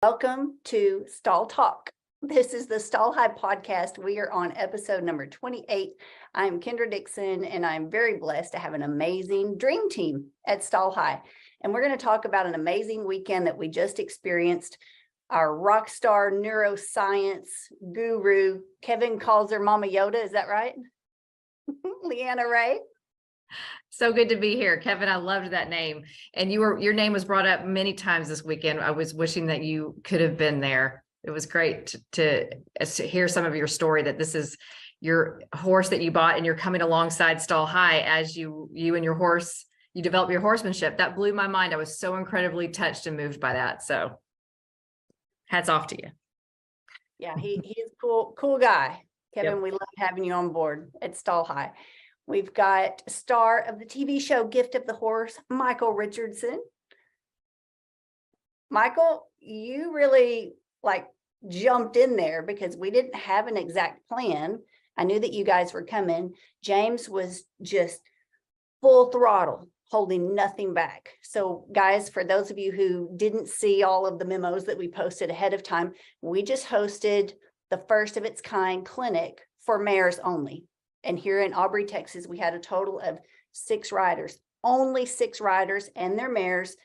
Welcome to Stall Talk. This is the Stall High podcast. We are on episode number 28. I'm Kendra Dixon, and I'm very blessed to have an amazing dream team at Stall High. And we're going to talk about an amazing weekend that we just experienced. Our rock star neuroscience guru, Kevin calls her Mama Yoda. Is that right? Leanna Ray. So good to be here, Kevin. I loved that name. And your name was brought up many times this weekend. I was wishing that you could have been there. It was great to hear some of your story, that this is your horse that you bought and you're coming alongside Stall High as you and your horse, you develop your horsemanship. That blew my mind. I was so incredibly touched and moved by that. So hats off to you. Yeah, he's a cool guy. Kevin, Yep. We love having you on board at Stall High. We've got star of the TV show Gift of the Horse, Michael Richardson. Michael, you really jumped in there because we didn't have an exact plan. I knew that you guys were coming. James was just full throttle, holding nothing back. So guys, for those of you who didn't see all of the memos that we posted ahead of time, we just hosted the first of its kind clinic for mares only. And here in Aubrey, Texas, we had a total of 6 riders, only 6 riders and their mares.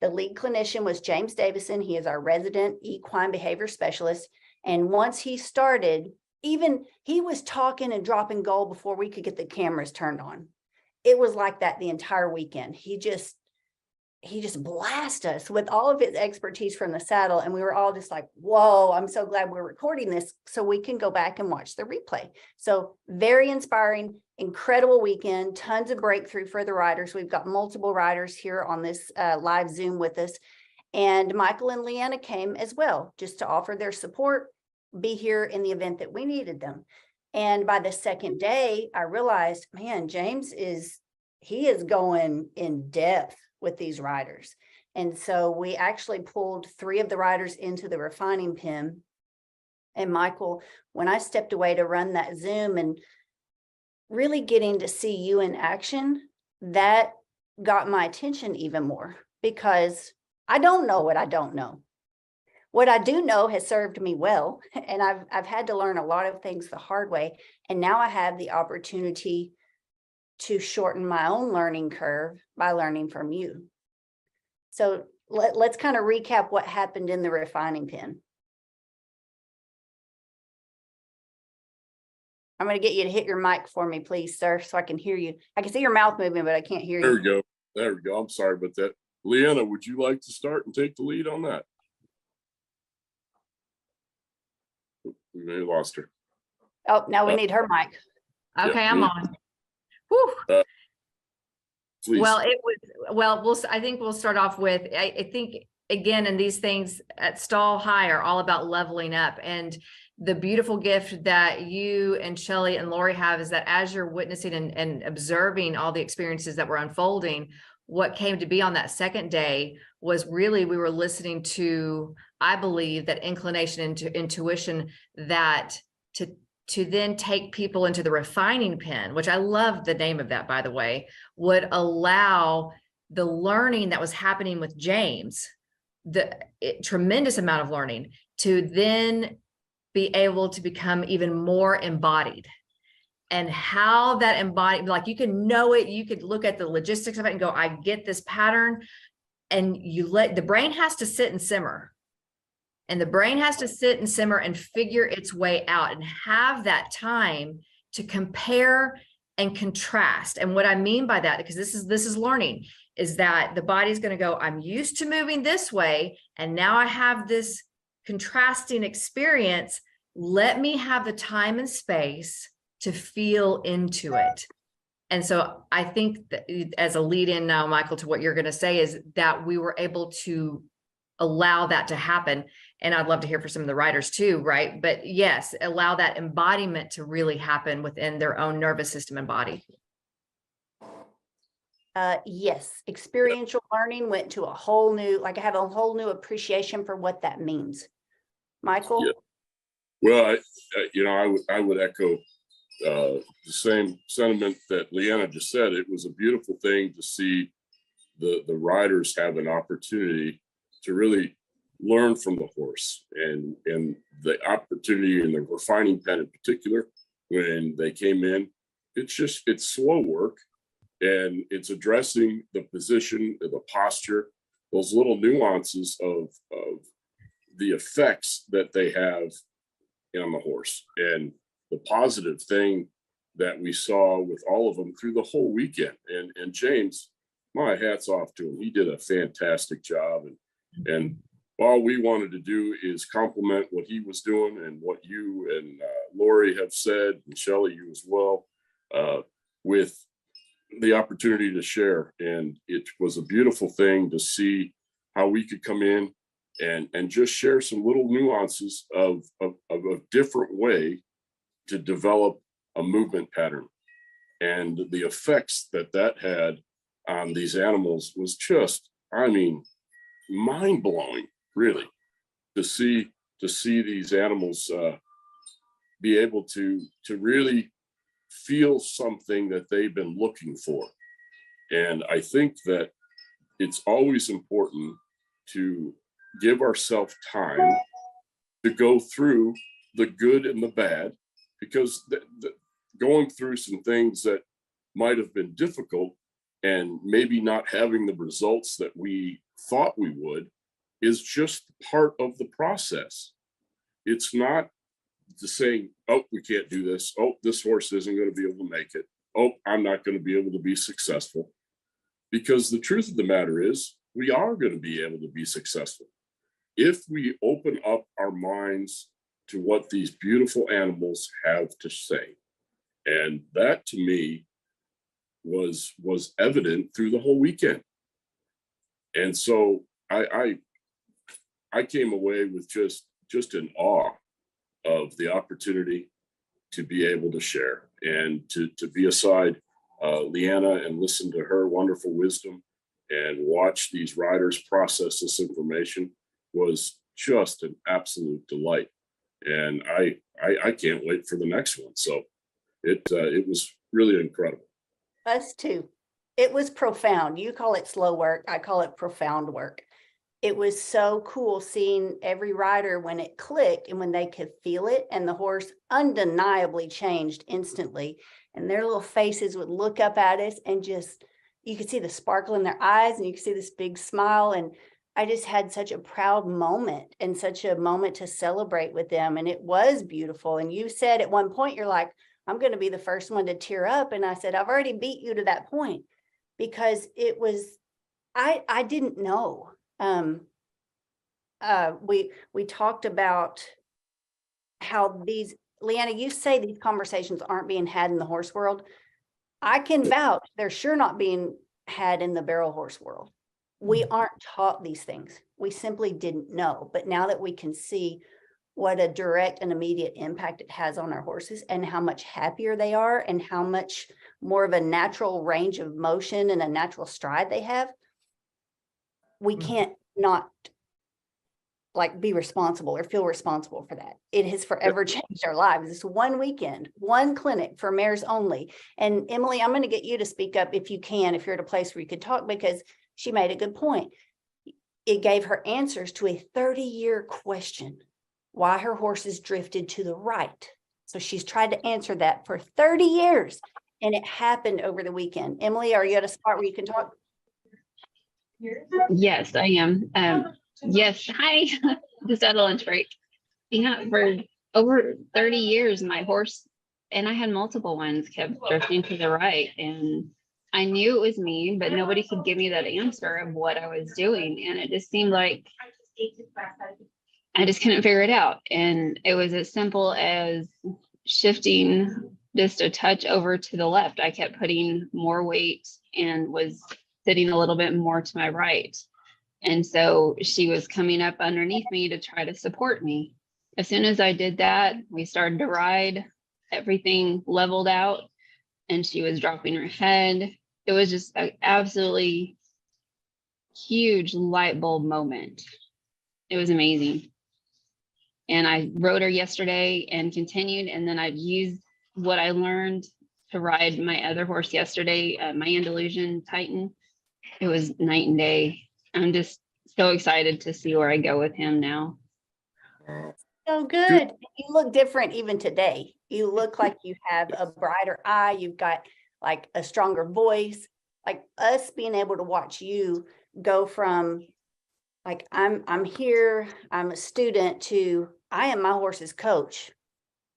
The lead clinician was James Davison. He is our resident equine behavior specialist. And once he started, even he was talking and dropping gold before we could get the cameras turned on. It was like that the entire weekend. He just blasted us with all of his expertise from the saddle. And we were all just like, whoa, I'm so glad we're recording this so we can go back and watch the replay. So very inspiring, incredible weekend, tons of breakthrough for the riders. We've got multiple riders here on this live Zoom with us. And Michael and Leanna came as well, just to offer their support, be here in the event that we needed them. And by the second day, I realized, man, James is going in depth with these riders. And so we actually pulled 3 of the riders into the refining pen. And Michael, when I stepped away to run that Zoom and really getting to see you in action, that got my attention even more, because I don't know what I don't know. What I do know has served me well, and I've had to learn a lot of things the hard way. And now I have the opportunity to shorten my own learning curve by learning from you. So let's kind of recap what happened in the refining pen. I'm going to get you to hit your mic for me, please, sir, so I can hear you. I can see your mouth moving, but I can't hear There you. we go. There we go. I'm sorry about that. Leanna, would you like to start and take the lead on that? We may have lost her. Oh, now we need her mic. Okay, Yeah. I'm on. Whew. Please. I think we'll start off with, I think, again, and these things at Stall High are all about leveling up. And the beautiful gift that you and Shelly and Lori have is that as you're witnessing and observing all the experiences that were unfolding, what came to be on that second day was really, we were listening to, I believe, that inclination into intuition, that to then take people into the refining pen, which I love the name of that, by the way, would allow the learning that was happening with James, tremendous amount of learning, to then be able to become even more embodied. And how that embodied, like, you can know it, you could look at the logistics of it and go, I get this pattern. And you let the brain has to sit and simmer. And the brain has to sit and simmer and figure its way out and have that time to compare and contrast. And what I mean by that, because this is learning, is that the body's going to go, I'm used to moving this way, and now I have this contrasting experience. Let me have the time and space to feel into it. And so I think that, as a lead in now, Michael, to what you're going to say, is that we were able to allow that to happen. And I'd love to hear from some of the writers too, right? But yes, allow that embodiment to really happen within their own nervous system and body. Yes, experiential learning went to a whole new, I have a whole new appreciation for what that means. Michael? Yeah. Well, I would echo the same sentiment that Leanna just said. It was a beautiful thing to see the riders have an opportunity to really learn from the horse, and the opportunity and the refining pen in particular, when they came in, it's slow work, and it's addressing the position, the posture, those little nuances of the effects that they have on the horse. And the positive thing that we saw with all of them through the whole weekend, and James, my hat's off to him. He did a fantastic job, and all we wanted to do is compliment what he was doing and what you and Lori have said, and Shelley, you as well, with the opportunity to share. And it was a beautiful thing to see how we could come in and just share some little nuances of a different way to develop a movement pattern. And the effects that had on these animals was just, I mean, mind blowing, really, to see these animals be able to really feel something that they've been looking for. And I think that it's always important to give ourselves time to go through the good and the bad, because going through some things that might have been difficult and maybe not having the results that we thought we would is just part of the process. It's not to saying, oh, we can't do this. Oh, this horse isn't going to be able to make it. Oh, I'm not going to be able to be successful. Because the truth of the matter is, we are going to be able to be successful if we open up our minds to what these beautiful animals have to say. And that, to me, was evident through the whole weekend. And so I came away with just in awe of the opportunity to be able to share and to be aside Leanna and listen to her wonderful wisdom and watch these riders process this information was just an absolute delight. And I can't wait for the next one. So it was really incredible. Us too. It was profound. You call it slow work. I call it profound work. It was so cool seeing every rider when it clicked and when they could feel it, and the horse undeniably changed instantly. And their little faces would look up at us, and just, you could see the sparkle in their eyes, and you could see this big smile. And I just had such a proud moment and such a moment to celebrate with them. And it was beautiful. And you said at one point, you're like, I'm going to be the first one to tear up. And I said, I've already beat you to that point, because it was, I didn't know. We talked about how these, Leanna, you say these conversations aren't being had in the horse world. I can vouch they're sure not being had in the barrel horse world. We aren't taught these things. We simply didn't know. But now that we can see what a direct and immediate impact it has on our horses, and how much happier they are, and how much more of a natural range of motion and a natural stride they have, we can't not like be responsible or feel responsible for that. It has forever changed our lives. This one weekend, one clinic for mares only. And Emily, I'm going to get you to speak up if you can, if you're at a place where you could talk, because she made a good point. It gave her answers to a 30-year question, why her horses drifted to the right. So she's tried to answer that for 30 years, and it happened over the weekend. Emily, are you at a spot where you can talk? Yes, I am. Yes, hi. Just at a lunch break. Yeah, for over 30 years, my horse, and I had multiple ones, kept drifting to the right. And I knew it was me, but nobody could give me that answer of what I was doing. And it just seemed like I just couldn't figure it out. And it was as simple as shifting just a touch over to the left. I kept putting more weight and was sitting a little bit more to my right. And so she was coming up underneath me to try to support me. As soon as I did that, we started to ride, everything leveled out, and she was dropping her head. It was just an absolutely huge light bulb moment. It was amazing. And I rode her yesterday and continued, and then I've used what I learned to ride my other horse yesterday, my Andalusian Titan. It was night and day. I'm just so excited to see where I go with him now. So good. You look different even today. You look like you have a brighter eye. You've got like a stronger voice. Like us being able to watch you go from like I'm here, I'm a student to I am my horse's coach.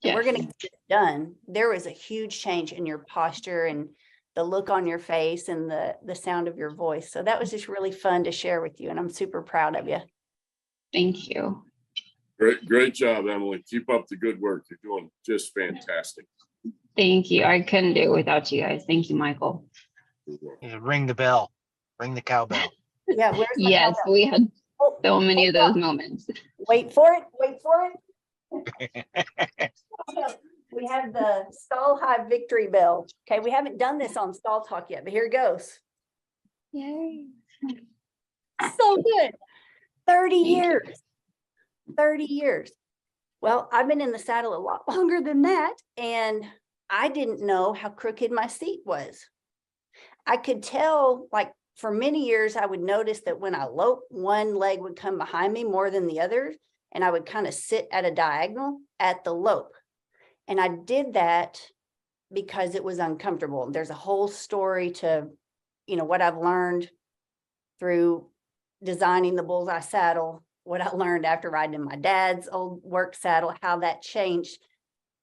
And we're Yes. gonna get this done. There was a huge change in your posture and the look on your face and the sound of your voice. So that was just really fun to share with you. And I'm super proud of you. Thank you. Great job, Emily. Keep up the good work. You're doing just fantastic. Thank you. I couldn't do it without you guys. Thank you, Michael. You ring the bell, ring the cowbell. Yeah, where's my Yes, cowbell? we had Oh, so many of hold those on. moments. Wait for it, wait for it. We have the Stall High victory bell. Okay, we haven't done this on Stall Talk yet, but here it goes. Yay. So good. 30 Thank you. years. 30 years. Well, I've been in the saddle a lot longer than that, and I didn't know how crooked my seat was. I could tell, like, for many years, I would notice that when I loped, one leg would come behind me more than the other, and I would kind of sit at a diagonal at the lope. And I did that because it was uncomfortable. There's a whole story to, what I've learned through designing the Bullseye saddle, what I learned after riding in my dad's old work saddle, how that changed.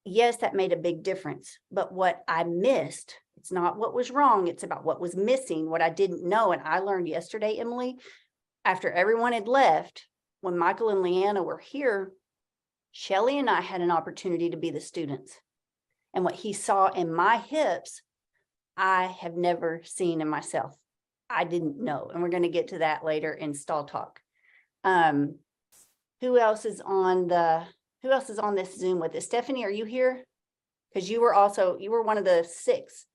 Yes, that made a big difference. But what I missed, it's not what was wrong, it's about what was missing, what I didn't know. And I learned yesterday, Emily, after everyone had left, when Michael and Leanna were here, Shelly and I had an opportunity to be the students. And what he saw in my hips, I have never seen in myself. I didn't know. And we're going to get to that later in Stall Talk. Who else is on this Zoom with us? Stephanie, are you here? Because you were one of the 6.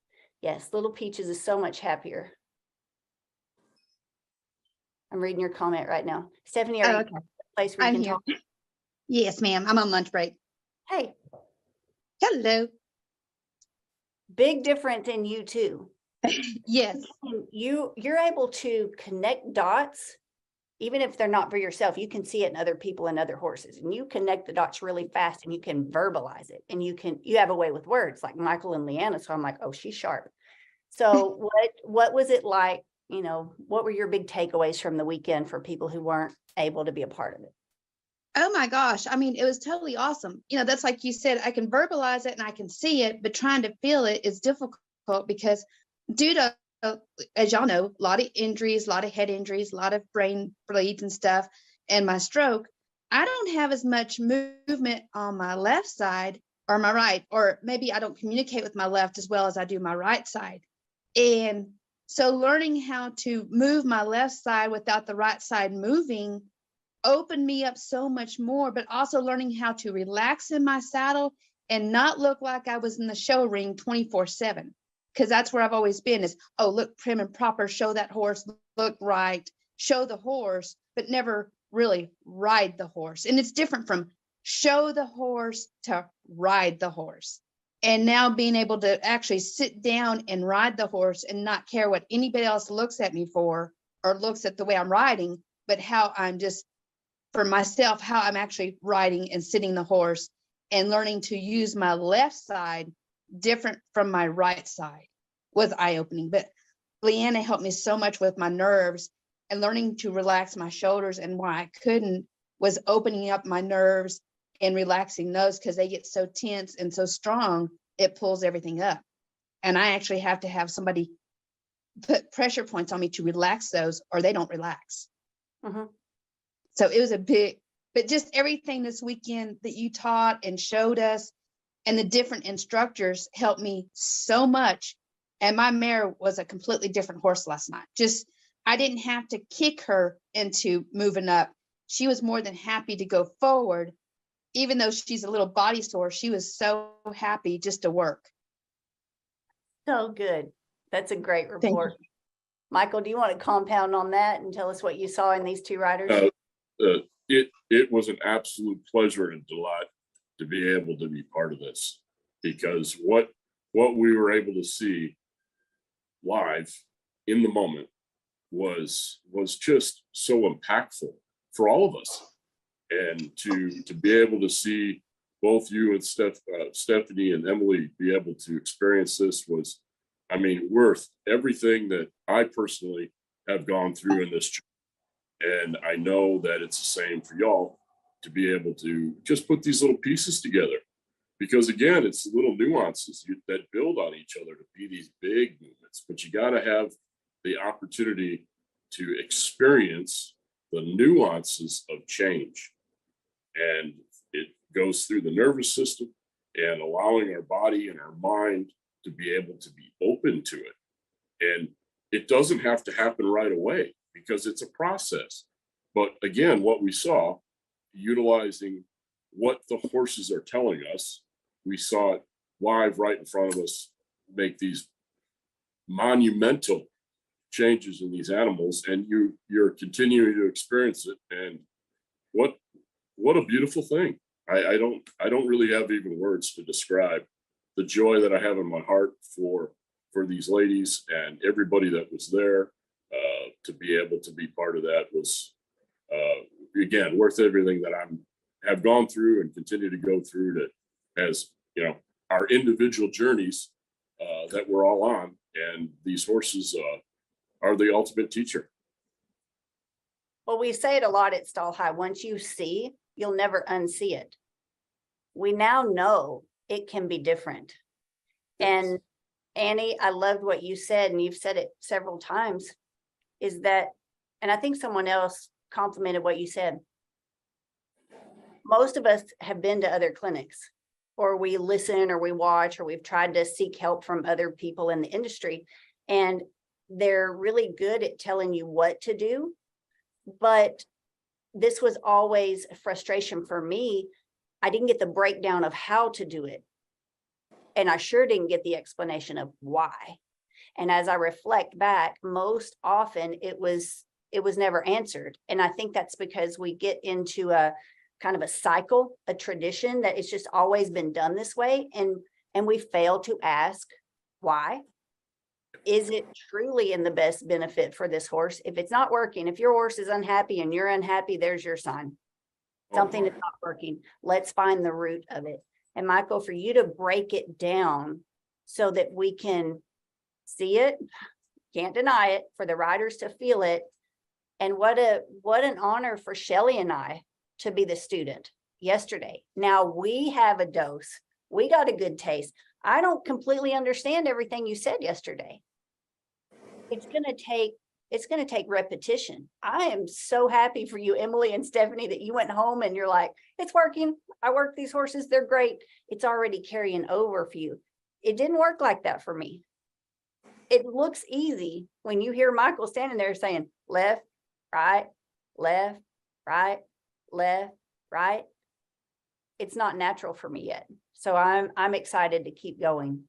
Yes, Little Peaches is so much happier. I'm reading your comment right now. Stephanie, are you okay. in a place where you I'm can here. talk? Yes, ma'am. I'm on lunch break. Hey, Hello. big difference in you too. Yes. You're able to connect dots, even if they're not for yourself. You can see it in other people and other horses, and you connect the dots really fast, and you can verbalize it, and you have a way with words like Michael and Leanna. So I'm like, oh, she's sharp. So what was it like? What were your big takeaways from the weekend for people who weren't able to be a part of it? Oh my gosh. I mean, it was totally awesome. That's like you said, I can verbalize it and I can see it, but trying to feel it is difficult because due to, as y'all know, a lot of injuries, a lot of head injuries, a lot of brain bleeds and stuff, and my stroke, I don't have as much movement on my left side or my right, or maybe I don't communicate with my left as well as I do my right side. And so learning how to move my left side without the right side moving opened me up so much more, but also learning how to relax in my saddle and not look like I was in the show ring 24/7. Because that's where I've always been is, oh, look prim and proper, show that horse, look right, show the horse, but never really ride the horse. And it's different from show the horse to ride the horse. And now being able to actually sit down and ride the horse and not care what anybody else looks at me for or looks at the way I'm riding, but how I'm just, for myself, how I'm actually riding and sitting the horse and learning to use my left side different from my right side was eye-opening. But Leanna helped me so much with my nerves and learning to relax my shoulders, and why I couldn't was opening up my nerves and relaxing those because they get so tense and so strong, it pulls everything up. And I actually have to have somebody put pressure points on me to relax those or they don't relax. Mhm. So it was a big, but just everything this weekend that you taught and showed us and the different instructors helped me so much. And my mare was a completely different horse last night. Just, I didn't have to kick her into moving up. She was more than happy to go forward. Even though she's a little body sore, she was so happy just to work. So good. That's a great Thank report. Michael, do you want to compound on that and tell us what you saw in these 2 riders? It was an absolute pleasure and delight to be able to be part of this, because what we were able to see live in the moment was just so impactful for all of us. And to be able to see both you and Stephanie and Emily be able to experience this was, I mean, worth everything that I personally have gone through in this journey. And I know that it's the same for y'all to be able to just put these little pieces together. Because again, it's little nuances that build on each other to be these big movements. But you got to have the opportunity to experience the nuances of change. And it goes through the nervous system and allowing our body and our mind to be able to be open to it. And it doesn't have to happen right away because it's a process. But again, what we saw, utilizing what the horses are telling us, we saw it live right in front of us, make these monumental changes in these animals, and you're continuing to experience it. And what a beautiful thing. I don't really have even words to describe the joy that I have in my heart for these ladies and everybody that was there. To be able to be part of that was again worth everything that have gone through and continue to go through, to as you know, our individual journeys that we're all on. And these horses are the ultimate teacher. Well, we say it a lot at Stall High. Once you see, you'll never unsee it. We now know it can be different. And Annie, I loved what you said, and you've said it several times, is that, and I think someone else complimented what you said. Most of us have been to other clinics, or we listen, or we watch, or we've tried to seek help from other people in the industry, and they're really good at telling you what to do. But this was always a frustration for me. I didn't get the breakdown of how to do it. And I sure didn't get the explanation of why. And as I reflect back, most often it was never answered. And I think that's because we get into a kind of a cycle, a tradition that it's just always been done this way. And we fail to ask why. Is it truly in the best benefit for this horse? If it's not working, if your horse is unhappy and you're unhappy, there's your sign. Something is not working. Let's find the root of it. And Michael, for you to break it down so that we can see it, can't deny it, for the riders to feel it. And what an honor for Shelly and I to be the student yesterday. Now we have a dose. We got a good taste. I don't completely understand everything you said yesterday. It's going to take repetition. I am so happy for you, Emily and Stephanie, that you went home and you're like, it's working. I work these horses. They're great. It's already carrying over for you. It didn't work like that for me. It looks easy when you hear Michael standing there saying left, right, left, right, left, right. It's not natural for me yet. So I'm excited to keep going.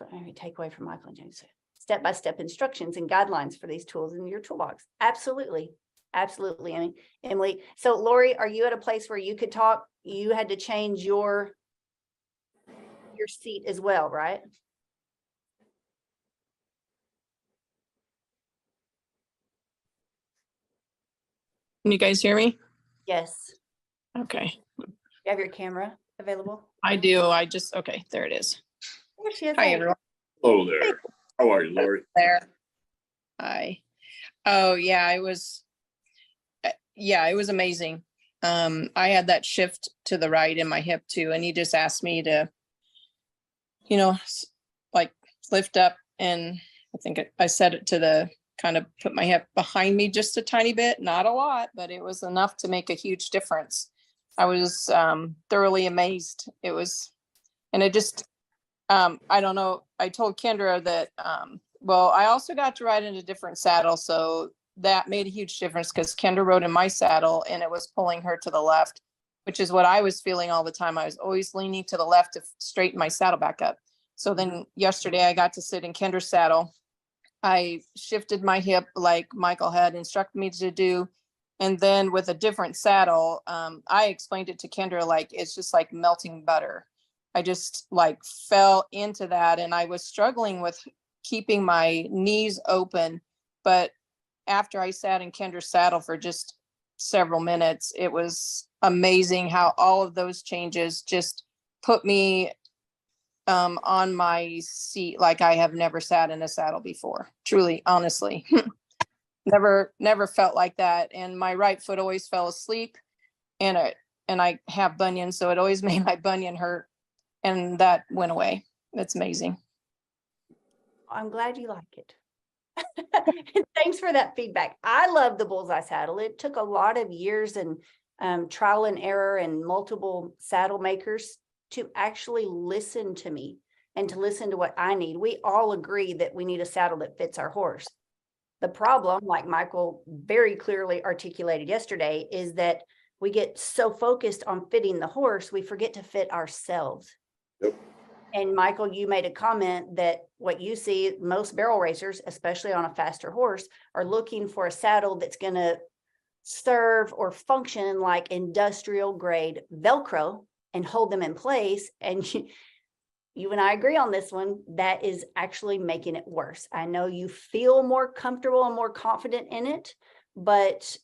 That's what I take away from Michael and James. Step-by-step instructions and guidelines for these tools in your toolbox. Absolutely. Absolutely. I mean, Emily. So Lori, are you at a place where you could talk? You had to change your seat as well, right? Can you guys hear me? Yes. Okay, You have your camera available? I do. Okay, there it is. There she is. Hi, Hey. everyone. Hello there. How are you, Lori? There. Hi. Oh, yeah, it was amazing. I had that shift to the right in my hip too, and he just asked me to, like lift up, and I think I said it to kind of put my hip behind me just a tiny bit, not a lot, but it was enough to make a huge difference. I was thoroughly amazed. And it just, I don't know, I told Kendra that, well, I also got to ride in a different saddle. So that made a huge difference because Kendra rode in my saddle and it was pulling her to the left, which is what I was feeling all the time. I was always leaning to the left to straighten my saddle back up. So then yesterday I got to sit in Kendra's saddle. I shifted my hip like Michael had instructed me to do. And then with a different saddle, I explained it to Kendra, like, it's just like melting butter. I just like fell into that, and I was struggling with keeping my knees open, but after I sat in Kendra's saddle for just several minutes, it was amazing how all of those changes just put me on my seat like I have never sat in a saddle before. Truly, honestly. Never felt like that. And my right foot always fell asleep, and I have bunions, so it always made my bunion hurt. And that went away. It's amazing. I'm glad you like it. Thanks for that feedback. I love the bullseye saddle. It took a lot of years and trial and error and multiple saddle makers to actually listen to me and to listen to what I need. We all agree that we need a saddle that fits our horse. The problem, like Michael very clearly articulated yesterday, is that we get so focused on fitting the horse, we forget to fit ourselves. Yep. And Michael, you made a comment that what you see, most barrel racers, especially on a faster horse, are looking for a saddle that's going to serve or function like industrial grade Velcro and hold them in place. And you and I agree on this one. That is actually making it worse. I know you feel more comfortable and more confident in it, but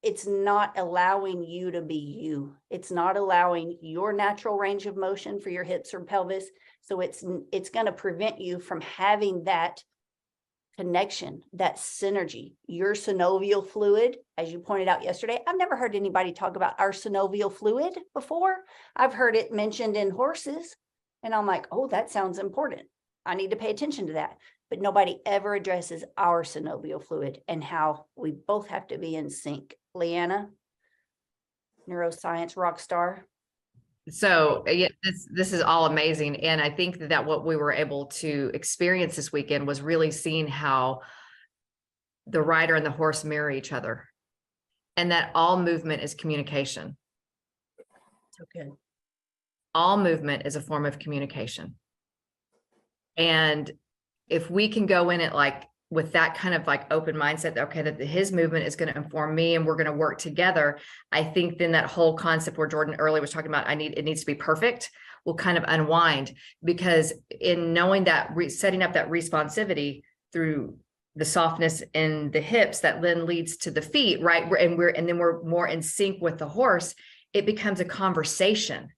it's not allowing you to be you. It's not allowing your natural range of motion for your hips or pelvis. So it's going to prevent you from having that connection, that synergy. Your synovial fluid, as you pointed out yesterday, I've never heard anybody talk about our synovial fluid before. I've heard it mentioned in horses. And I'm like, oh, that sounds important. I need to pay attention to that. But nobody ever addresses our synovial fluid and how we both have to be in sync. Leanna, neuroscience rock star. So yeah, this is all amazing. And I think that what we were able to experience this weekend was really seeing how the rider and the horse mirror each other, and that all movement is communication. So good. All movement is a form of communication. And if we can go in it like with that kind of like open mindset, okay, that his movement is going to inform me and we're going to work together, I think then that whole concept where Jordan earlier was talking about, it needs to be perfect, will kind of unwind, because in knowing that setting up that responsivity through the softness in the hips that then leads to the feet, right? And then we're more in sync with the horse. It becomes a conversation,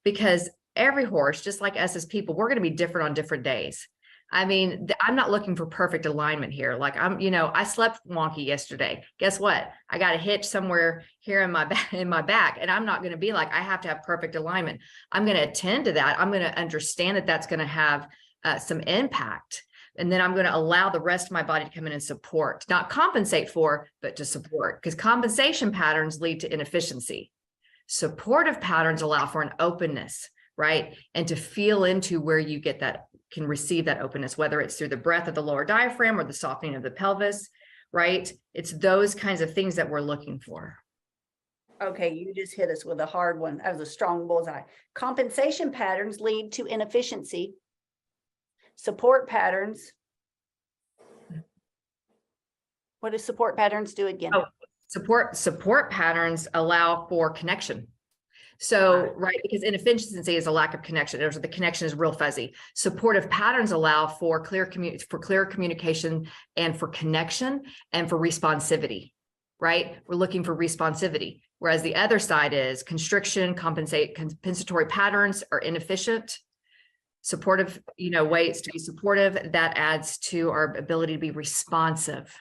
because every horse, just like us as people, we're going to be different on different days. I mean, I'm not looking for perfect alignment here. Like I slept wonky yesterday. Guess what? I got a hitch somewhere here in my back, and I'm not going to be like, I have to have perfect alignment. I'm going to attend to that. I'm going to understand that that's going to have some impact. And then I'm going to allow the rest of my body to come in and support, not compensate for, but to support, because compensation patterns lead to inefficiency. Supportive patterns allow for an openness, right? And to feel into where you get that, can receive that openness, whether it's through the breath of the lower diaphragm or the softening of the pelvis, right? It's those kinds of things that we're looking for. Okay, you just hit us with a hard one. That was a strong bullseye. Compensation patterns lead to inefficiency. Support patterns. What do support patterns do again? Oh, support patterns allow for connection. So, right, because inefficiency is a lack of connection. The connection is real fuzzy. Supportive patterns allow for clear communication and for connection and for responsivity, right? We're looking for responsivity. Whereas the other side is constriction, compensatory patterns are inefficient. Supportive, ways to be supportive, that adds to our ability to be responsive.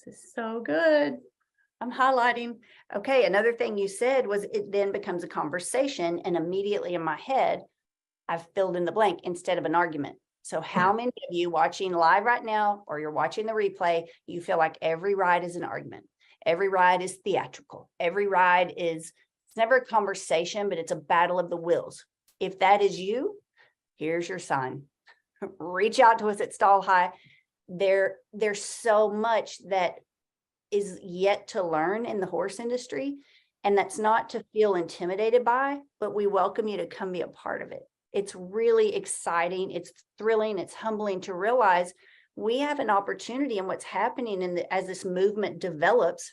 This is so good. I'm highlighting. Okay, another thing you said was it then becomes a conversation, and immediately in my head, I've filled in the blank instead of an argument. So how many of you watching live right now, or you're watching the replay, you feel like every ride is an argument? Every ride is theatrical. Every ride it's never a conversation, but it's a battle of the wills. If that is you, here's your sign. Reach out to us at Stall High. There's so much that is yet to learn in the horse industry. And that's not to feel intimidated by, but we welcome you to come be a part of it. It's really exciting. It's thrilling. It's humbling to realize we have an opportunity in what's happening as this movement develops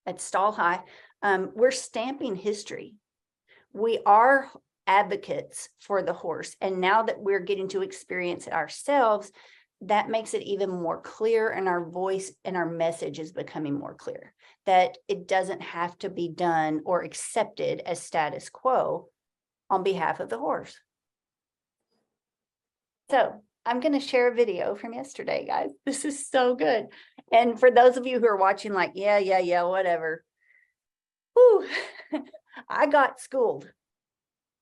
at Stall High. We're stamping history. We are advocates for the horse. And now that we're getting to experience it ourselves, that makes it even more clear, and our voice and our message is becoming more clear, that it doesn't have to be done or accepted as status quo on behalf of the horse. So I'm going to share a video from yesterday, guys. This is so good. And for those of you who are watching, like, yeah, whatever. Whew, I got schooled.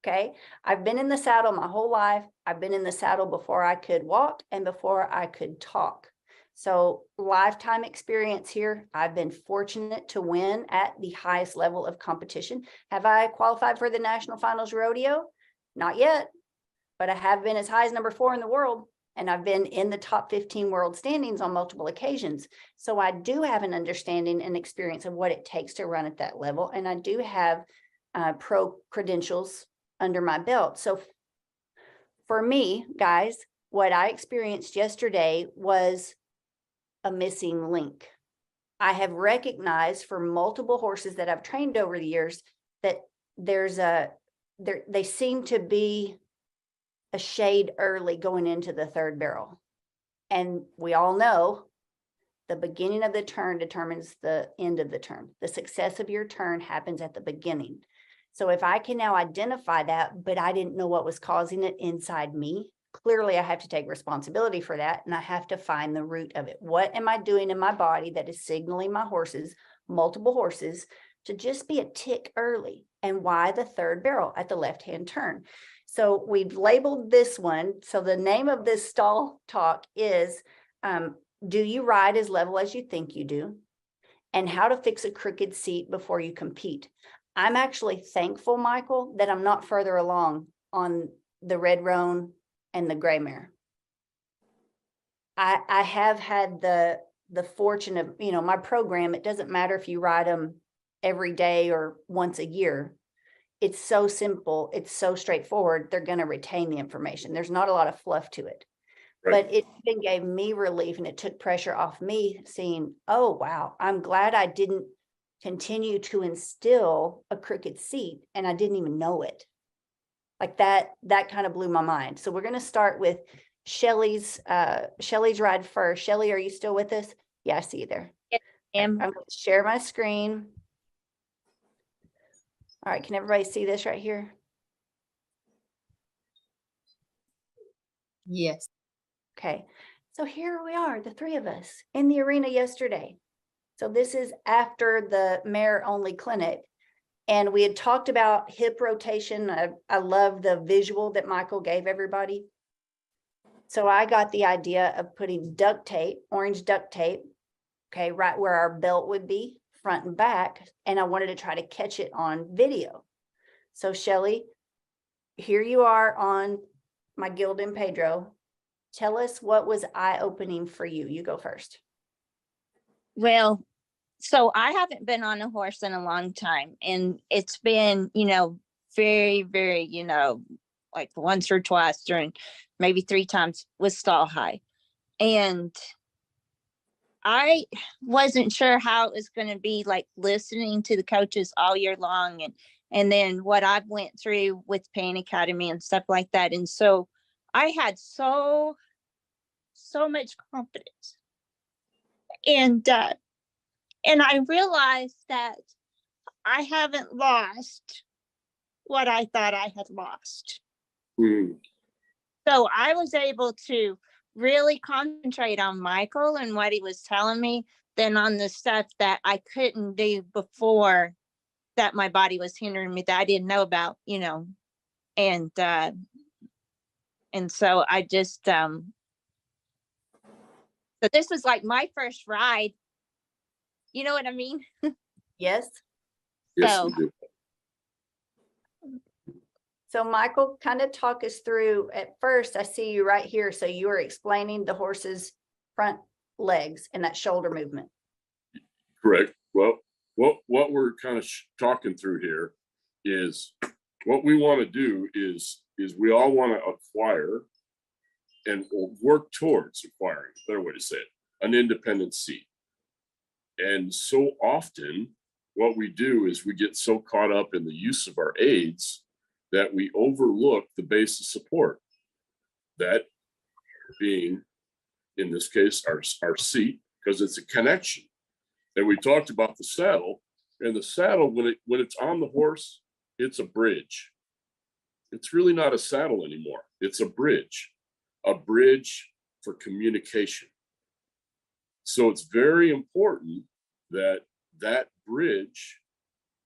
Okay. I've been in the saddle my whole life. I've been in the saddle before I could walk and before I could talk. So lifetime experience here. I've been fortunate to win at the highest level of competition. Have I qualified for the National Finals Rodeo? Not yet, but I have been as high as number 4 in the world. And I've been in the top 15 world standings on multiple occasions. So I do have an understanding and experience of what it takes to run at that level. And I do have pro credentials under my belt. So for me, guys, what I experienced yesterday was a missing link. I have recognized for multiple horses that I've trained over the years that they seem to be a shade early going into the third barrel. And we all know the beginning of the turn determines the end of the turn. The success of your turn happens at the beginning. So if I can now identify that, but I didn't know what was causing it inside me, clearly I have to take responsibility for that, and I have to find the root of it. What am I doing in my body that is signaling my horses, multiple horses, to just be a tick early? And why the third barrel at the left-hand turn? So we've labeled this one. So the name of this stall talk is, do you ride as level as you think you do? And how to fix a crooked seat before you compete. I'm actually thankful, Michael, that I'm not further along on the red roan and the gray mare. I have had the fortune of, my program. It doesn't matter if you ride them every day or once a year. It's so simple. It's so straightforward. They're going to retain the information. There's not a lot of fluff to it. Right. But it even gave me relief, and it took pressure off me seeing, oh, wow, I'm glad I didn't continue to instill a crooked seat and I didn't even know it. Like that kind of blew my mind. So we're going to start with Shelly's ride first. Shelly, are you still with us? Yeah, I see you there. I'm going to share my screen. All right, can everybody see this right here? Yes. Okay, so here we are, the 3 of us in the arena yesterday. So this is after the mare only clinic. And we had talked about hip rotation. I love the visual that Michael gave everybody. So I got the idea of putting duct tape, orange duct tape, okay, right where our belt would be, front and back. And I wanted to try to catch it on video. So Shelly, here you are on my Gildan Pedro. Tell us what was eye-opening for you. You go first. Well, so I haven't been on a horse in a long time, and it's been, very, very, like once or twice during maybe 3 times with stall high. And I wasn't sure how it was going to be like listening to the coaches all year long, and then what I've went through with Pain Academy and stuff like that. And so I had so much confidence. And I realized that I haven't lost what I thought I had lost. Hmm. So I was able to really concentrate on Michael and what he was telling me than on the stuff that I couldn't do before, that my body was hindering me, that I didn't know about, and so I just, so this was like my first ride. You know what I mean? Yes. Yes, So- we do. So Michael, kind of talk us through, at first, I see you right here. So you are explaining the horse's front legs and that shoulder movement. Correct. Well, what we're kind of talking through here is what we want to do is we all want to acquire and work towards acquiring, better way to say it, an independent seat. And so often what we do is we get so caught up in the use of our aids that we overlook the base of support, that being in this case, our seat, because it's a connection. And we talked about the saddle, and the saddle, when it's on the horse, it's a bridge. It's really not a saddle anymore. It's a bridge for communication. So it's very important that that bridge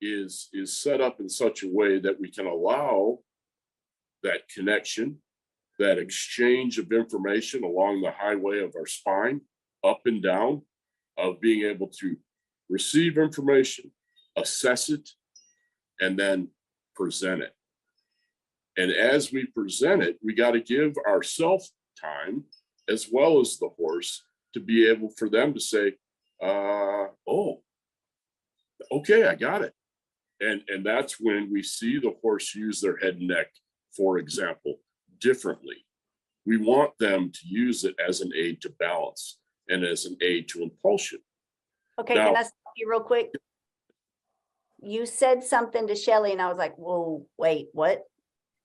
is set up in such a way that we can allow that connection, that exchange of information along the highway of our spine, up and down, of being able to receive information, assess it, and then present it. And as we present it, we got to give ourselves time, as well as the horse, to be able for them to say, oh, okay, I got it. And that's when we see the horse use their head and neck, for example, differently. We want them to use it as an aid to balance and as an aid to impulsion. Okay, Now- can I stop you real quick? You said something to Shelley and I was like, whoa, wait, what?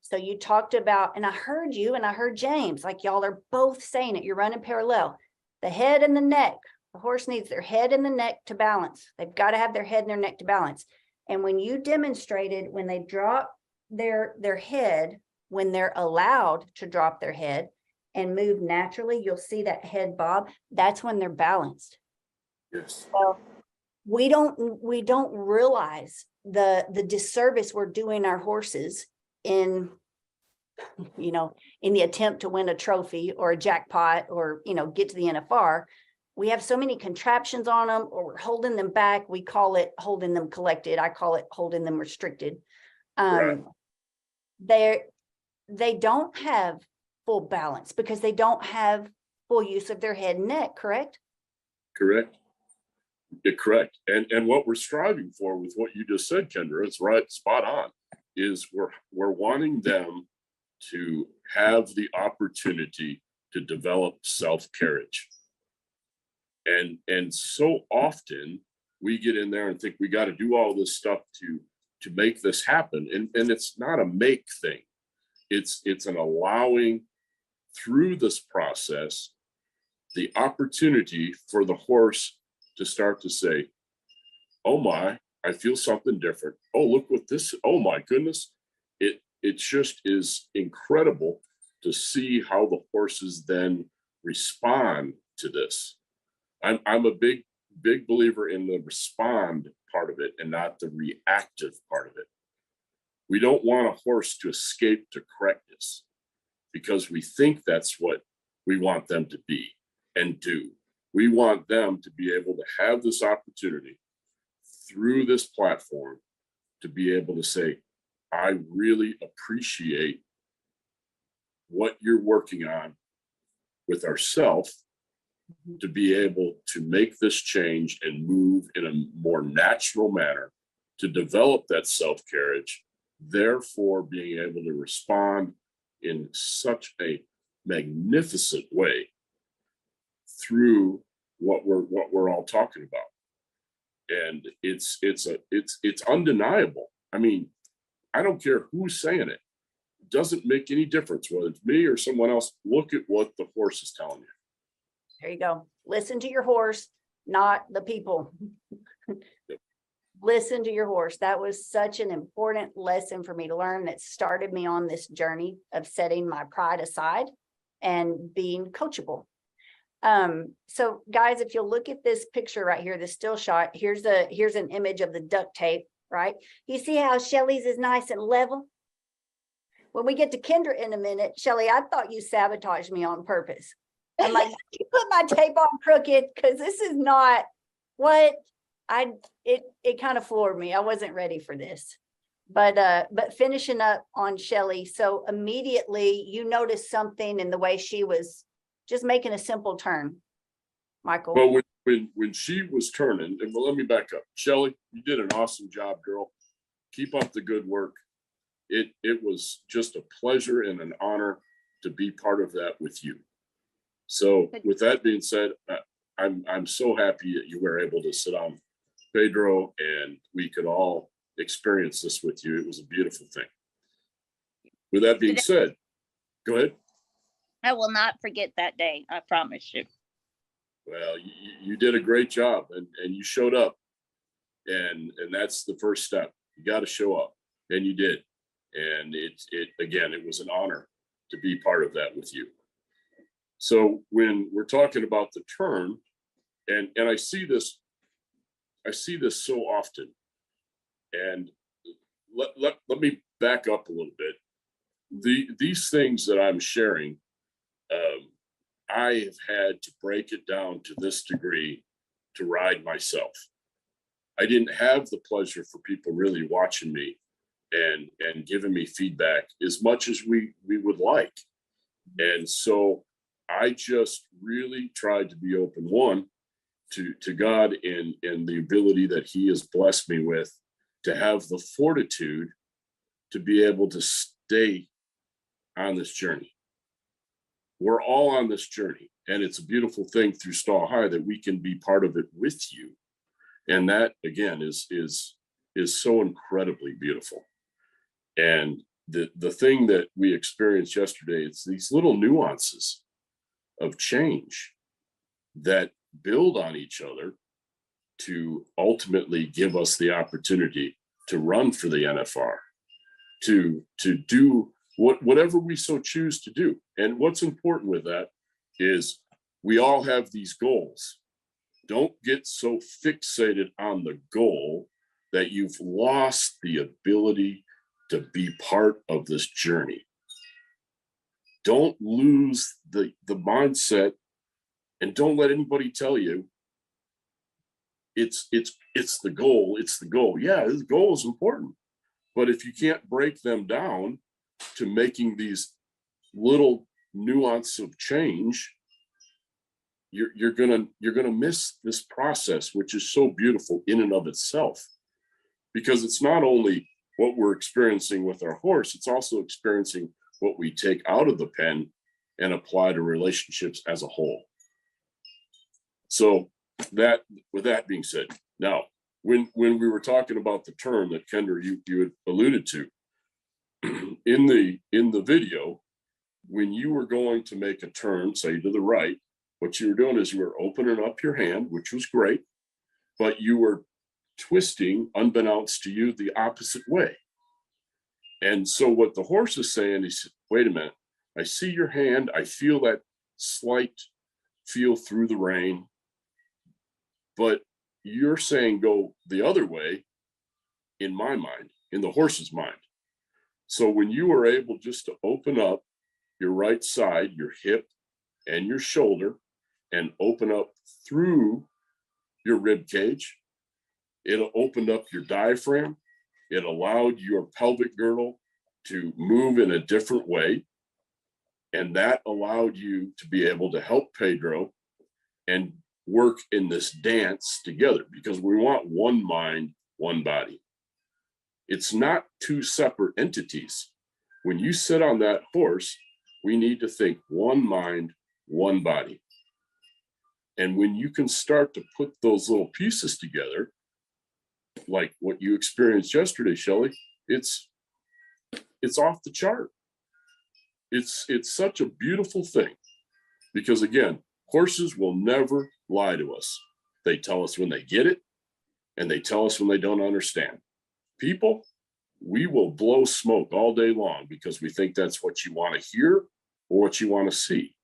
So you talked about, and I heard you and I heard James, like y'all are both saying it, you're running parallel. The head and the neck, the horse needs their head and the neck to balance. They've got to have their head and their neck to balance. And when you demonstrated, when they drop their head, when they're allowed to drop their head and move naturally, you'll see that head bob. That's when they're balanced. Yes. So we don't realize the disservice we're doing our horses in, in the attempt to win a trophy or a jackpot or, get to the NFR. We have so many contraptions on them, or we're holding them back. We call it holding them collected. I call it holding them restricted. Right. They don't have full balance because they don't have full use of their head and neck, correct? Correct. Yeah, correct. And what we're striving for with what you just said, Kendra, it's right, spot on, is we're wanting them to have the opportunity to develop self-carriage. And so often we get in there and think we got to do all this stuff to make this happen. And it's not a make thing. It's an allowing through this process the opportunity for the horse to start to say, oh my, I feel something different. Oh, look what this, oh my goodness. It just is incredible to see how the horses then respond to this. I'm a big believer in the respond part of it and not the reactive part of it. We don't want a horse to escape to correctness because we think that's what we want them to be and do. We want them to be able to have this opportunity through this platform to be able to say, I really appreciate what you're working on with ourselves to be able to make this change and move in a more natural manner to develop that self-carriage, therefore being able to respond in such a magnificent way through what we're all talking about. And it's undeniable. I mean, I don't care who's saying it. It doesn't make any difference whether it's me or someone else. Look at what the horse is telling you. There you go. Listen to your horse, not the people. Listen to your horse. That was such an important lesson for me to learn that started me on this journey of setting my pride aside and being coachable. So guys, if you'll look at this picture right here, the still shot, here's an image of the duct tape, right? You see how Shelley's is nice and level? When we get to Kendra in a minute, Shelley, I thought you sabotaged me on purpose. I'm like, you put my tape on crooked because this is not what it kind of floored me. I wasn't ready for this. But finishing up on Shelley, so immediately you noticed something in the way she was just making a simple turn, Michael. Well, when she was turning, and well, let me back up. Shelley, you did an awesome job, girl. Keep up the good work. It was just a pleasure and an honor to be part of that with you. So with that being said, I'm so happy that you were able to sit on Pedro and we could all experience this with you. It was a beautiful thing. With that being said, go ahead. I will not forget that day. I promise you. Well, you did a great job, and you showed up, and that's the first step. You got to show up, and you did. And it was an honor to be part of that with you. So when we're talking about the turn, and I see this so often, and let me back up a little bit. These things that I'm sharing, I have had to break it down to this degree to ride myself. I didn't have the pleasure for people really watching me and giving me feedback as much as we would like. And so I just really tried to be open, one, to God and the ability that He has blessed me with, to have the fortitude to be able to stay on this journey. We're all on this journey, and it's a beautiful thing through Stall High that we can be part of it with you. And that, again, is so incredibly beautiful. And the thing that we experienced yesterday, it's these little nuances of change that build on each other to ultimately give us the opportunity to run for the NFR, to do whatever we so choose to do. And what's important with that is we all have these goals. Don't get so fixated on the goal that you've lost the ability to be part of this journey. Don't lose the mindset, and don't let anybody tell you it's the goal. It's the goal. Yeah, the goal is important, but if you can't break them down to making these little nuance of change, you're gonna miss this process, which is so beautiful in and of itself, because it's not only what we're experiencing with our horse, it's also experiencing what we take out of the pen and apply to relationships as a whole. So that, with that being said, now when we were talking about the turn that Kendra you had alluded to in the video, when you were going to make a turn, say to the right, what you were doing is you were opening up your hand, which was great, but you were twisting, unbeknownst to you, the opposite way. And so what the horse is saying is, wait a minute, I see your hand, I feel that slight feel through the rein, but you're saying go the other way in my mind, in the horse's mind. So when you were able just to open up your right side, your hip and your shoulder, and open up through your rib cage, it opened up your diaphragm. It allowed your pelvic girdle to move in a different way. And that allowed you to be able to help Pedro and work in this dance together, because we want one mind, one body. It's not two separate entities. When you sit on that horse, we need to think one mind, one body. And when you can start to put those little pieces together, like what you experienced yesterday, Shelley, it's off the chart. It's such a beautiful thing, because again, horses will never lie to us. They tell us when they get it, and they tell us when they don't understand. People, we will blow smoke all day long because we think that's what you want to hear or what you want to see.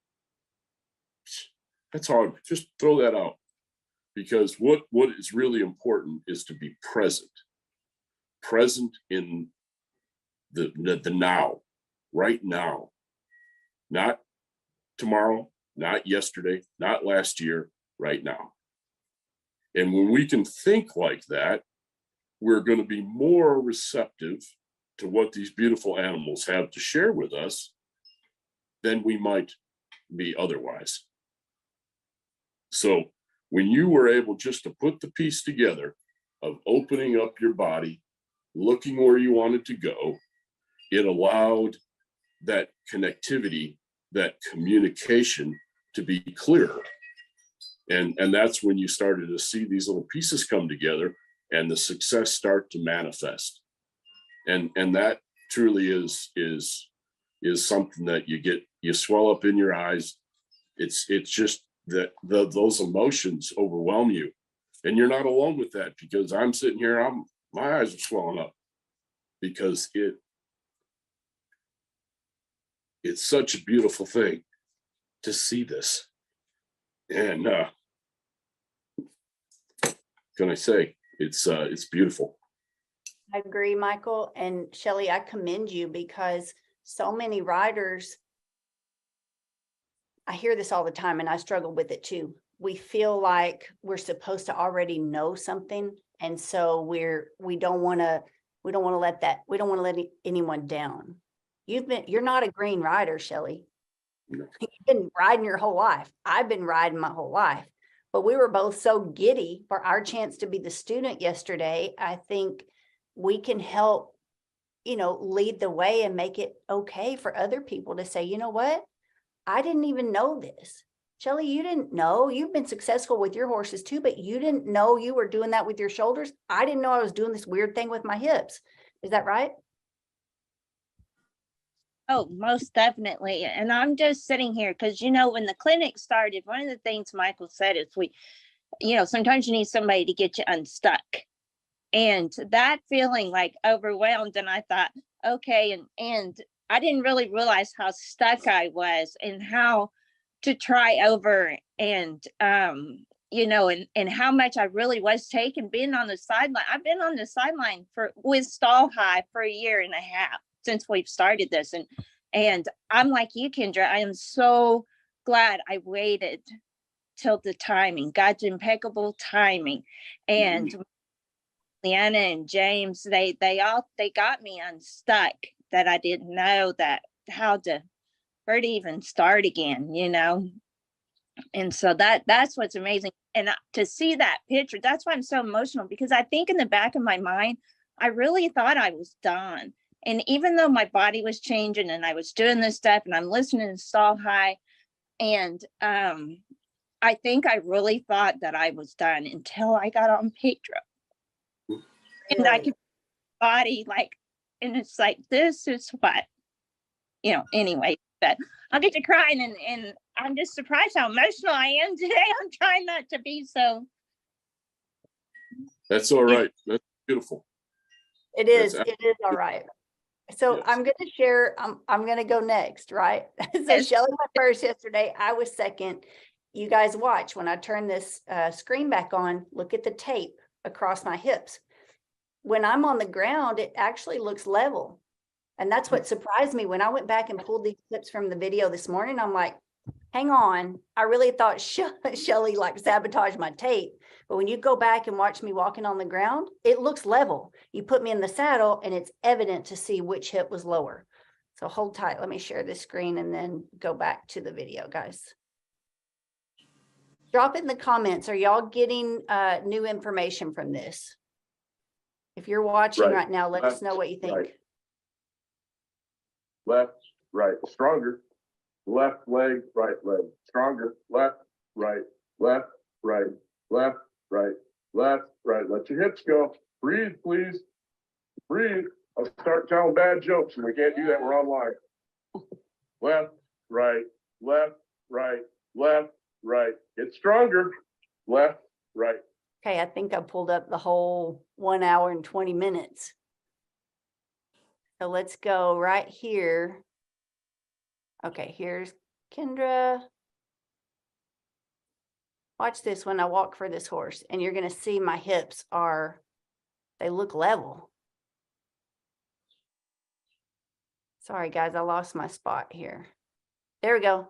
That's hard. Just throw that out, because what is really important is to be present in the now, right now, not tomorrow, not yesterday, not last year, right now. And when we can think like that, we're going to be more receptive to what these beautiful animals have to share with us than we might be otherwise. So when you were able just to put the piece together of opening up your body, looking where you wanted to go, it allowed that connectivity, that communication to be clearer. And that's when you started to see these little pieces come together and the success start to manifest. And that truly is something that you get you swell up in your eyes. It's just that those emotions overwhelm you. And you're not alone with that, because I'm sitting here, my eyes are swelling up because it's such a beautiful thing to see this. And can I say it's beautiful. I agree, Michael. And Shelley, I commend you because so many riders, I hear this all the time and I struggle with it too. We feel like we're supposed to already know something. And so we don't want to let anyone down. You're not a green rider, Shelley. No. You've been riding your whole life. I've been riding my whole life, but we were both so giddy for our chance to be the student yesterday. I think we can help, lead the way and make it okay for other people to say, you know what? I didn't even know this. Shelley, you didn't know. You've been successful with your horses too, but you didn't know you were doing that with your shoulders. I didn't know I was doing this weird thing with my hips. Is that right? Oh, most definitely. And I'm just sitting here because, when the clinic started, one of the things Michael said is sometimes you need somebody to get you unstuck. And that feeling like overwhelmed. And I thought, okay. And I didn't really realize how stuck I was and how to try over and, and how much I really was taking being on the sideline. I've been on the sideline with Stall High for 1.5 years since we've started this. And I'm like you, Kendra, I am so glad I waited till the timing, God's impeccable timing. And Leanna and James, they got me unstuck that I didn't know where to even start again, And so that's what's amazing. And to see that picture, that's why I'm so emotional, because I think in the back of my mind, I really thought I was done. And even though my body was changing and I was doing this stuff and I'm listening to Stall High, and I think I really thought that I was done until I got on Pedro. And I could body and it's like, this is what, anyway, but I'll get to crying and I'm just surprised how emotional I am today. I'm trying not to be so. That's all right. That's beautiful. It is all right. So Yes. I'm going to share, I'm going to go next, right? So Yes. Shelley went first yesterday. I was second. You guys watch when I turn this screen back on, look at the tape across my hips. When I'm on the ground, it actually looks level. And that's what surprised me when I went back and pulled these clips from the video this morning. I'm like, hang on. I really thought Shelley sabotaged my tape. But when you go back and watch me walking on the ground, it looks level. You put me in the saddle and it's evident to see which hip was lower. So hold tight. Let me share this screen and then go back to the video, guys. Drop it in the comments. Are y'all getting new information from this? If you're watching right now, let us know what you think. Right. Left, right, stronger. Left leg, right leg, stronger. Left, right, left, right, left, right, left, right. Let your hips go. Breathe, please. Breathe. I'll start telling bad jokes and we can't do that. We're online. Left, right, left, right, left, right. Get stronger. Left, right. Okay, I think I pulled up the whole 1 hour and 20 minutes. So let's go right here. Okay, here's Kendra. Watch this when I walk for this horse, and you're going to see my hips they look level. Sorry, guys, I lost my spot here. There we go.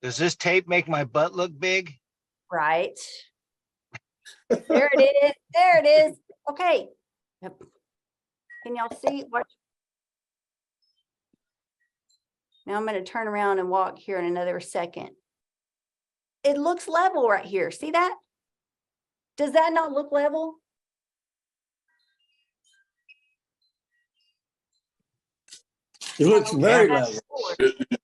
Does this tape make my butt look big? Right. There it is. There it is. Okay. Yep. Can y'all see? Watch. Now I'm going to turn around and walk here in another second. It looks level right here. See that? Does that not look level? It looks very Okay.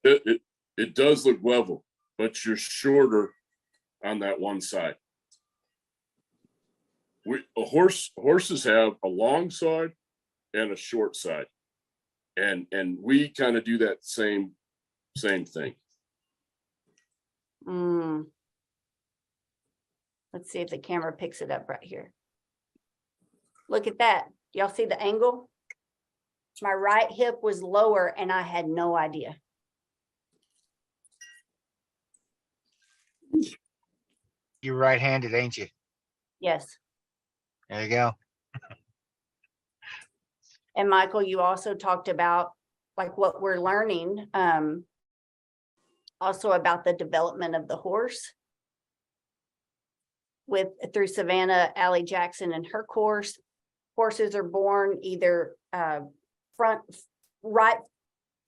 level. It does look level, but you're shorter on that one side. horses have a long side and a short side. And we kind of do that same thing. Let's see if the camera picks it up right here. Look at that. Y'all see the angle? My right hip was lower and I had no idea. You're right-handed, ain't you? Yes. There you go. And Michael, you also talked about like what we're learning, also about the development of the horse through Savannah Allie Jackson and her course. Horses are born either right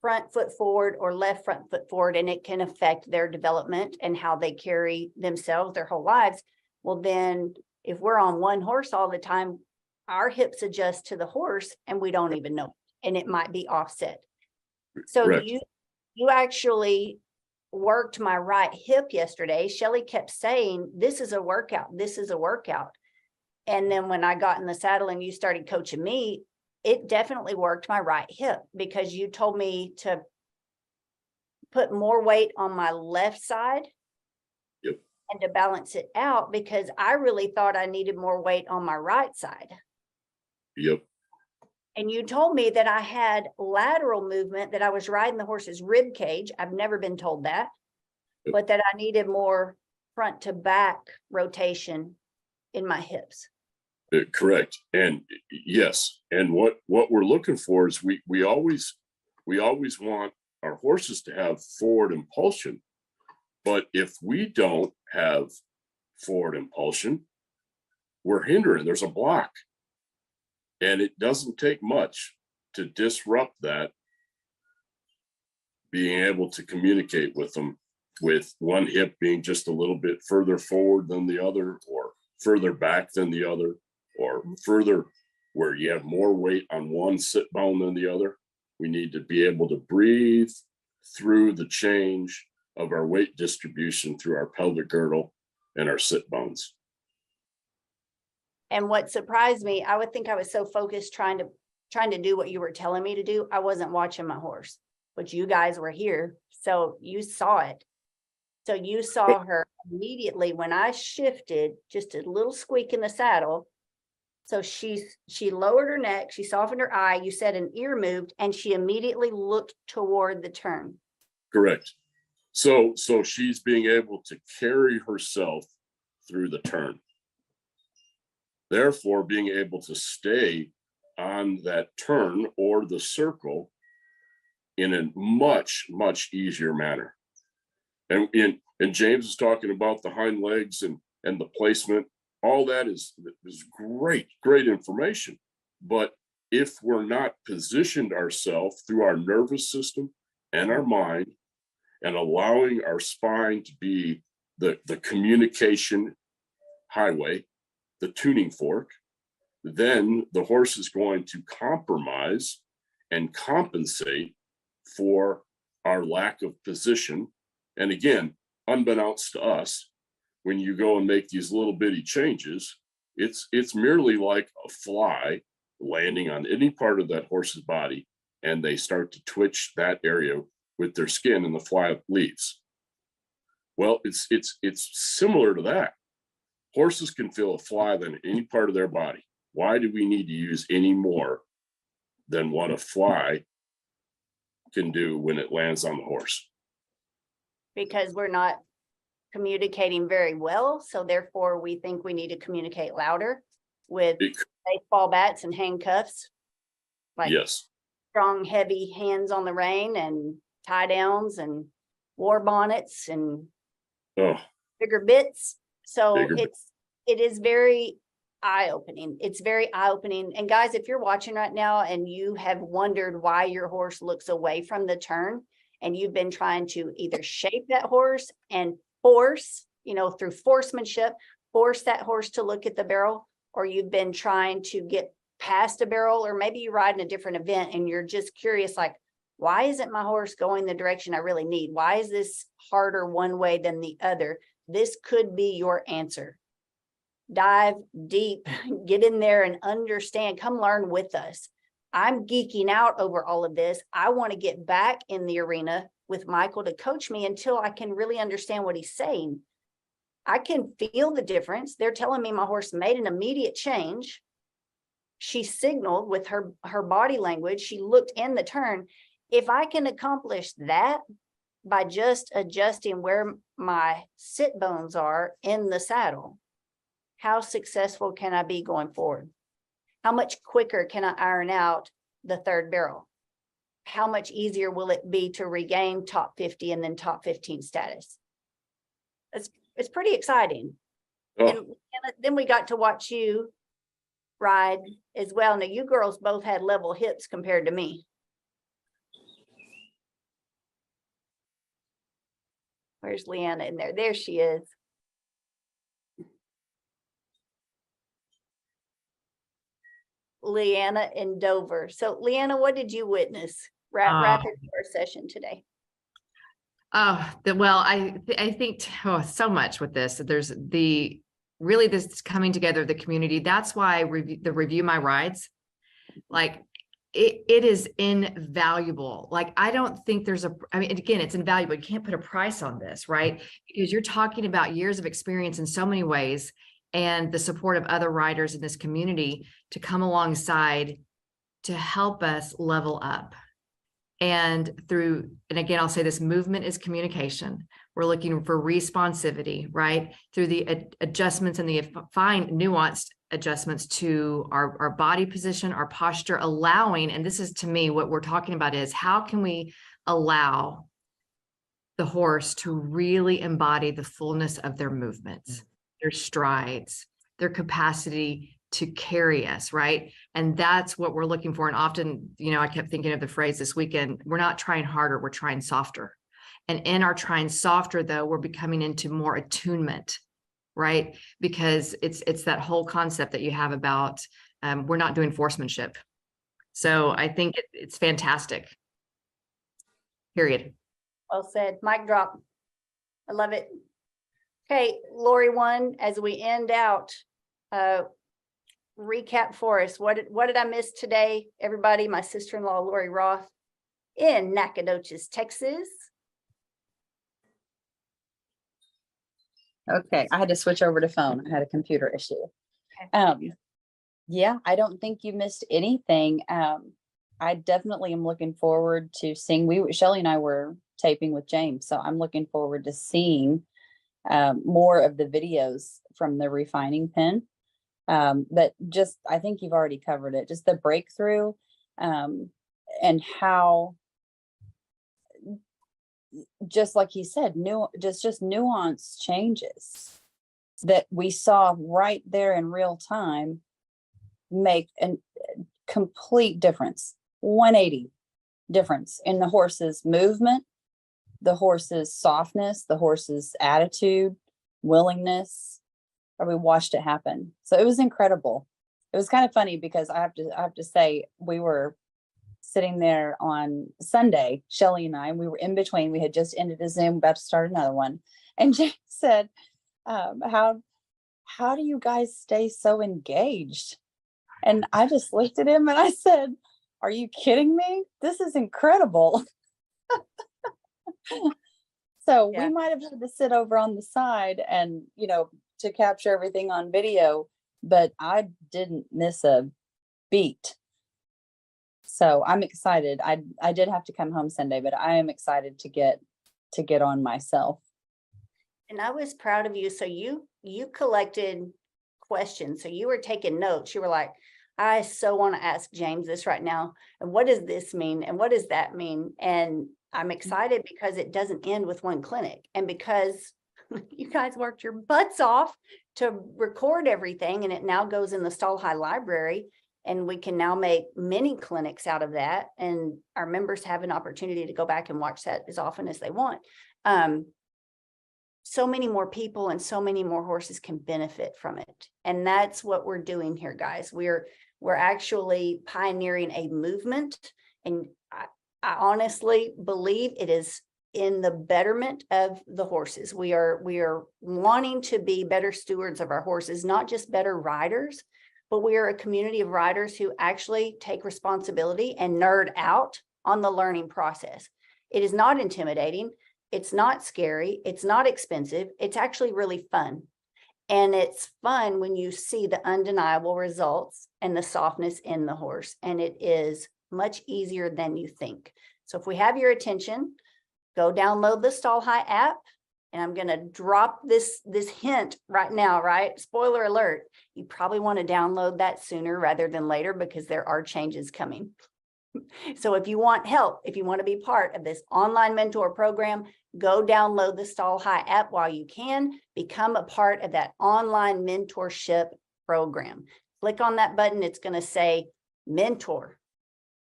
front foot forward or left front foot forward, and it can affect their development and how they carry themselves their whole lives. Well, then if we're on one horse all the time, our hips adjust to the horse and we don't even know, and it might be offset. So Correct. you actually worked my right hip yesterday. Shelley kept saying, this is a workout. This is a workout. And then when I got in the saddle and you started coaching me, it definitely worked my right hip, because you told me to put more weight on my left side. Yep. And to balance it out, because I really thought I needed more weight on my right side. Yep. And you told me that I had lateral movement, that I was riding the horse's rib cage. I've never been told that, Yep. but that I needed more front to back rotation in my hips. Correct. And yes, and what we're looking for is we always want our horses to have forward impulsion, but if we don't have forward impulsion, we're hindering. There's a block, and it doesn't take much to disrupt that. Being able to communicate with them, with one hip being just a little bit further forward than the other, or further back than the other, or further where you have more weight on one sit bone than the other. We need to be able to breathe through the change of our weight distribution through our pelvic girdle and our sit bones. And what surprised me, I would think I was so focused trying to do what you were telling me to do. I wasn't watching my horse, but you guys were here, so you saw it. So you saw her immediately when I shifted, just a little squeak in the saddle. So she lowered her neck, she softened her eye, you said an ear moved, and she immediately looked toward the turn. Correct. So she's being able to carry herself through the turn. Therefore, being able to stay on that turn or the circle in a much, much easier manner. And James is talking about the hind legs and the placement. All that is great information. But if we're not positioned ourselves through our nervous system and our mind, and allowing our spine to be the communication highway, the tuning fork, then the horse is going to compromise and compensate for our lack of position. And again, unbeknownst to us, when you go and make these little bitty changes, it's merely like a fly landing on any part of that horse's body, and they start to twitch that area with their skin, and the fly leaves. Well, it's similar to that. Horses can feel a fly than any part of their body. Why do we need to use any more than what a fly can do when it lands on the horse? Because we're not communicating very well. So therefore we think we need to communicate louder with baseball bats and handcuffs. Like Yes. strong, heavy hands on the rein and tie downs and war bonnets and bigger bits. So it is very eye-opening. It's very eye-opening. And guys, if you're watching right now and you have wondered why your horse looks away from the turn, and you've been trying to either shape that horse and force, through horsemanship, force that horse to look at the barrel, or you've been trying to get past a barrel, or maybe you ride in a different event and you're just curious, like, why isn't my horse going the direction I really need? Why is this harder one way than the other? This could be your answer. dive deep, get in there and understand, come learn with us. I'm geeking out over all of this. I want to get back in the arena with Michael to coach me until I can really understand what he's saying. I can feel the difference. They're telling me my horse made an immediate change. She signaled with her body language. She looked in the turn. If I can accomplish that by just adjusting where my sit bones are in the saddle, how successful can I be going forward? How much quicker can I iron out the third barrel? How much easier will it be to regain top 50 and then top 15 status? It's pretty exciting. Oh, And then we got to watch you ride as well. Now you girls both had level hips compared to me. Where's Leanna in there? There she is. Leanna in Dover. So Leanna, what did you witness? Rapid fire session today. Well, I think so much with this. There's this coming together of the community. That's why review my rides, like it is invaluable. Like, I don't think I mean, again, it's invaluable. You can't put a price on this, right? Because you're talking about years of experience in so many ways, and the support of other riders in this community to come alongside to help us level up. And again, I'll say this: movement is communication. We're looking for responsivity, right? Through the adjustments and the fine nuanced adjustments to our body position, our posture, allowing, and this is to me what we're talking about, is how can we allow the horse to really embody the fullness of their movements, their strides, their capacity to carry us, right? And that's what we're looking for. And often, I kept thinking of the phrase this weekend: we're not trying harder, we're trying softer. And in our trying softer, though, we're becoming into more attunement, right? Because it's that whole concept that you have about we're not doing horsemanship. So I think it's fantastic. Period. Well said. Mic drop. I love it. Okay, Lori one, as we end out, recap for us. What did I miss today? Everybody, my sister-in-law, Lori Roth in Nacogdoches, Texas. Okay, I had to switch over to phone. I had a computer issue. Yeah, I don't think you missed anything. I definitely am looking forward to seeing, Shelly and I were taping with James, so I'm looking forward to seeing more of the videos from the refining pen. But just, I think you've already covered it, just the breakthrough, and how, just like you said, just nuance changes that we saw right there in real time make a complete difference, 180 difference in the horse's movement, the horse's softness, the horse's attitude, willingness. We watched it happen. So it was incredible. It was kind of funny because I have to say, we were sitting there on Sunday, Shelly and I, we were in between. We had just ended a Zoom, about to start another one. And James said, how do you guys stay so engaged? And I just looked at him and I said, are you kidding me? This is incredible. So Yeah. we might have had to sit over on the side and, to capture everything on video, but I didn't miss a beat. So I'm excited. I did have to come home Sunday, but I am excited to get on myself. And I was proud of you. So you collected questions. So you were taking notes. You were like, I so want to ask James this right now. And what does this mean? And what does that mean? And I'm excited because it doesn't end with one clinic. And because you guys worked your butts off to record everything, and it now goes in the Stall High Library, and we can now make many clinics out of that. And our members have an opportunity to go back and watch that as often as they want. So many more people and so many more horses can benefit from it. And that's what we're doing here, guys. We're actually pioneering a movement. And I honestly believe it is in the betterment of the horses. We are wanting to be better stewards of our horses, not just better riders, but we are a community of riders who actually take responsibility and nerd out on the learning process. It is not intimidating. It's not scary. It's not expensive. It's actually really fun. And it's fun when you see the undeniable results and the softness in the horse. And it is much easier than you think. So if we have your attention, go download the Stall High app. And I'm going to drop this hint right now, right? Spoiler alert. You probably want to download that sooner rather than later because there are changes coming. So if you want help, if you want to be part of this online mentor program, go download the Stall High app while you can. Become a part of that online mentorship program. Click on that button. It's going to say mentor,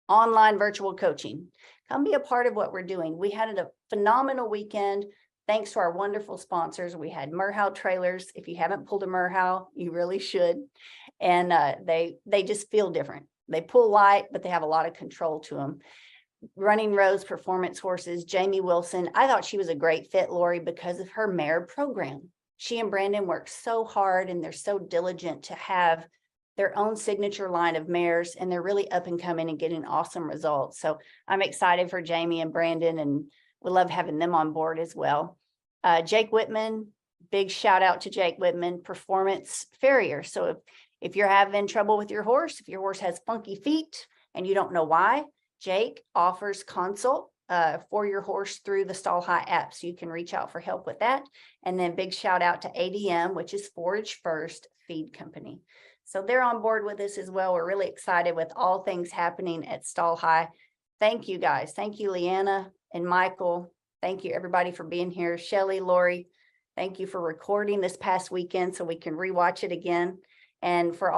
online virtual coaching. Come be a part of what we're doing. We had a phenomenal weekend. Thanks to our wonderful sponsors. We had Merhow trailers. If you haven't pulled a Merhow, you really should. And they just feel different. They pull light, but they have a lot of control to them. Running Rose Performance Horses, Jamie Wilson. I thought she was a great fit, Lori, because of her mare program. She and Brandon work so hard and they're so diligent to have their own signature line of mares, and they're really up and coming and getting awesome results. So I'm excited for Jamie and Brandon, and we love having them on board as well. Jake Whitman, big shout out to Jake Whitman, Performance Farrier. So if you're having trouble with your horse, if your horse has funky feet and you don't know why, Jake offers consult for your horse through the Stall High app. So you can reach out for help with that. And then big shout out to ADM, which is Forage First Feed Company. So they're on board with this as well. We're really excited with all things happening at Stall High. Thank you guys. Thank you, Leanna and Michael. Thank you everybody for being here. Shelly, Lori, thank you for recording this past weekend so we can rewatch it again. And for all